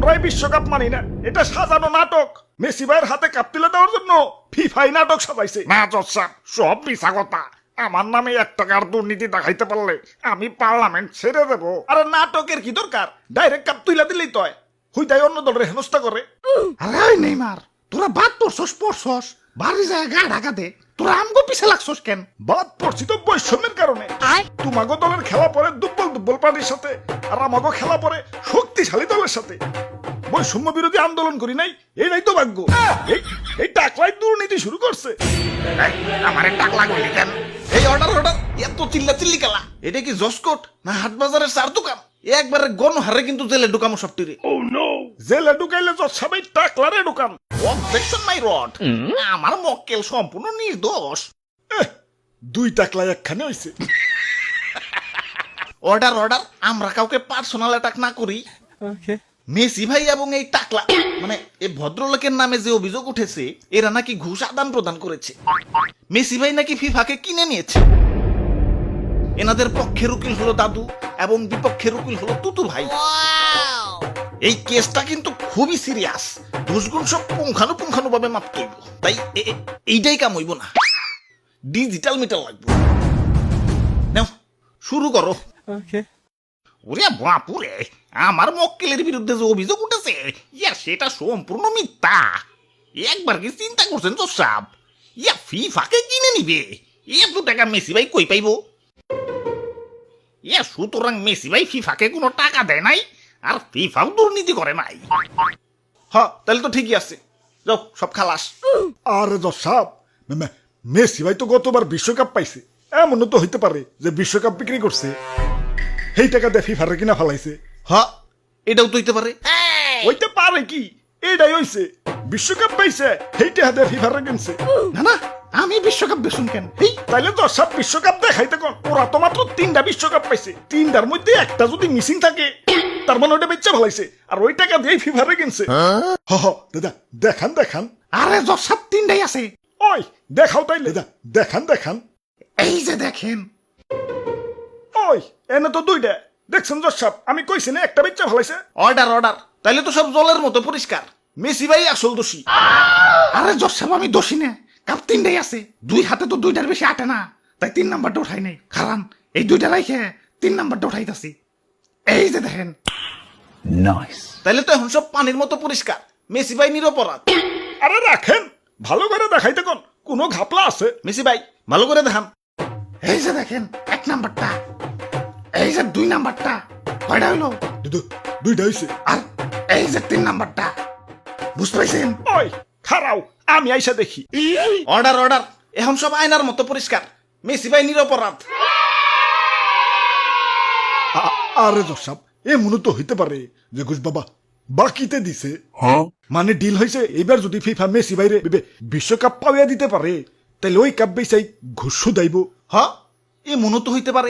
আমরাই বিশ্বকাপ মানি না, এটা সাজানো নাটক। মেসি ভাইয়ের হাতে কাপ তুলে দেওয়ার জন্য ফিফাই নাটক সাজাইছে। না জসাব, সব মিছা কথা। আমার নামে 1 টাকার দুর্নীতি দেখাইতে পারলে আমি পার্লামেন্ট ছেড়ে দেবো। আরে নাটকের কি দরকার, ডাইরেক্ট কাপ তুইলা দিলেই তো হয়। হুইদাই অন্য দলের হেনস্থা করে। আরে ওই নেইমার, তোরা বাদ পড়ছস বাড়ি যায় গা ঢাকা দে। তোরা আমগো পিছে লাগছস কেন? বাদ পড়ছি তো বৈষম্যের কারণে। তোমাগো দলের খেলা পরে দুর্বল পার্টির সাথে, আর আমাগো খেলা পরে শক্তিশালী দলের সাথে। বৈষম্য বিরোধী আন্দোলন করি নাই, এই তো ভাগ্য। এই টাকলাই দুর্নীতি শুরু করছে। আমার টাকলা গলি কেন? এই অর্ডার এত চিল্লি খেলা, এটা কি জসকোট না হাট বাজারের চার দোকান? একবারে গণহারে কিন্তু জেলে ঢুকামো সবটিরে। জেলে ঢুকাইলে সবাই টাকলারে ঢুকান। অবজেকশন মাই রড, আমার মক্কেল সম্পূর্ণ নির্দোষ। 2 টাকলায় একখানে হইছে। অর্ডার আমরা কাউকে পার্সোনাল অ্যাটাক না করি। মেসি ভাই এবং এই টাকলা মানে এই ভদ্রলোকের নামে যে অভিযোগ উঠেছে, এরা নাকি ঘুষ আদান প্রদান করেছে। মেসি ভাই নাকি ফিফাকে কিনে নিয়েছে। এনাদের পক্ষের উকিল হলো দাদু এবং বিপক্ষের উকিল হলো তুতু ভাই। এই কেসটা কিন্তু খুবই সিরিয়াস, দোষগুণ সব পুঙ্খানু ভাবে মাপতে হইব। তাই এইটাই কাম হইব না, ডিজিটাল মিটার লাগবে। নাও শুরু করো। ওরে বাপুরে, আমার মক্কেলের বিরুদ্ধে যে অভিযোগ উঠেছে সেটা সম্পূর্ণ মিথ্যা। একবার কি চিন্তা করছেন জসাব? ফিফাকে কিনে নিবে, এত টাকা মেসি ভাই কই পাইব? সুতরাং মেসি ভাই ফিফাকে কোনো টাকা দেয় নাই, আর ফিফাও দুর্নীতি করে নাই। তাহলে তো ঠিকই আছে, যাও সব খালাস। আরে জসাব, মেসি ভাই তো গতবার বিশ্বকাপ পাইছে। এমনও তো হইতে পারে যে বিশ্বকাপ বিক্রি করছে, সেই টাকা দিয়ে ফিফারে কিনা ফেলাইছে। এটাও তো হইতে পারে। হইতে পারে কি, এটাই হইছে। বিশ্বকাপ পাইছে, সেই টাকা দিয়ে ফিফারে কিনছে। না আমি বিশ্বকাপ বেশুন কেন? তাইলে জসাব বিশ্বকাপ দেখাইতে কোন? ওরা তো মাত্র 3টা বিশ্বকাপ পাইছে, 3টার মধ্যে একটা যদি মিসিং থাকে, তার মানে ওটা বেচা ফেলাইছে, আর ওই টাকা দিয়ে ফিফারে কিনছে। দাদা দেখান। আরে জসাব 3টাই আছে। ওই দেখাও তাইলে, দেখান। এই যে দেখেন। ওই এনে তো 2টা দেখছেন জসাব, আমি কইছি না একটা বেচা ফেলাইছে। অর্ডার তাইলে তো সব জলের মতো পরিষ্কার, মেসি ভাই আসল দোষী। আরে জসাব আমি দোষী না, কাপ 3টাই আছে। 2 হাতে তো 2টার বেশি আটে না, তাই 3 নাম্বারটা উঠাই নাই। কারণ এই 2টা রাইখে 3 নাম্বারটা উঠাইতাছি। এই যে দেখেন। তাইলে তো এখন সব পানির মতো পরিষ্কার, মেসি ভাই নিরপরাধ। আরে রাখেন, ভালো করে দেখাইতে কোন, কোনো ঘাপলা আছে? মেসি ভাই ভালো করে দেখান। এই যে দেখেন 1 নাম্বারটা, এই যে 2 নাম্বারটা। কয়টা হইলো? 2টা হইছে। আর এই যে 3 নাম্বারটা। বুঝতে পাইছেন? ওই খারাও, আমি আইসা দেখি। অর্ডার এখন সব আয়নার মতো পরিষ্কার, মেসি ভাই নিরপরাধ। আরে জসাব, এমন তো হইতে পারে যে ঘুষ বাবা বাকিতে দিছে। মানে ডিল হয়েছে, এবার যদি ফিফা মেসি বাইরে বিশ্বকাপ পাওয়া দিতে পারে, তাহলে ওই কাপ বেচাই ঘুষ শুধাইব। এমন তো হইতে পারে।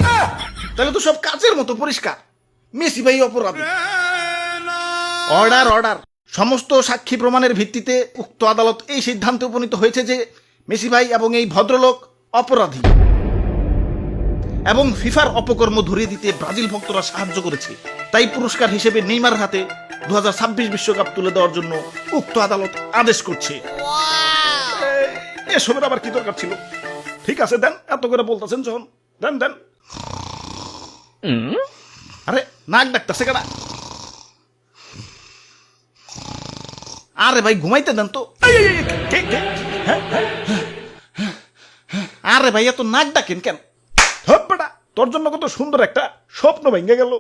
তাহলে তো সব কাচের মতো পরিষ্কার, মেসি ভাই অপরাধী। অর্ডার সমস্ত সাক্ষী প্রমাণের ভিত্তিতে উক্ত আদালত এই সিদ্ধান্তে উপনীত হয়েছে যে মেসি ভাই এবং এই ভদ্রলোক অপরাধী এবং ফিফার অপকর্ম ধরিয়ে দিতে ব্রাজিল ভক্তরা সাহায্য করেছে। তাই পুরস্কার হিসেবে নেইমার হাতে 2026 বিশ্বকাপ তুলে দেওয়ার জন্য উক্ত আদালত আদেশ করছে। এসবের আবার কি দরকার ছিল? ঠিক আছে দেন, এত করে বলতেছেন যখন, দেন। আরে নাক ডাকতেছে কেডা? আরে ভাই ঘুমাইতে দেন তো। আরে ভাই এত নাক ডাকেন কেন? তোর জন্য কত সুন্দর একটা স্বপ্ন ভেঙে গেল।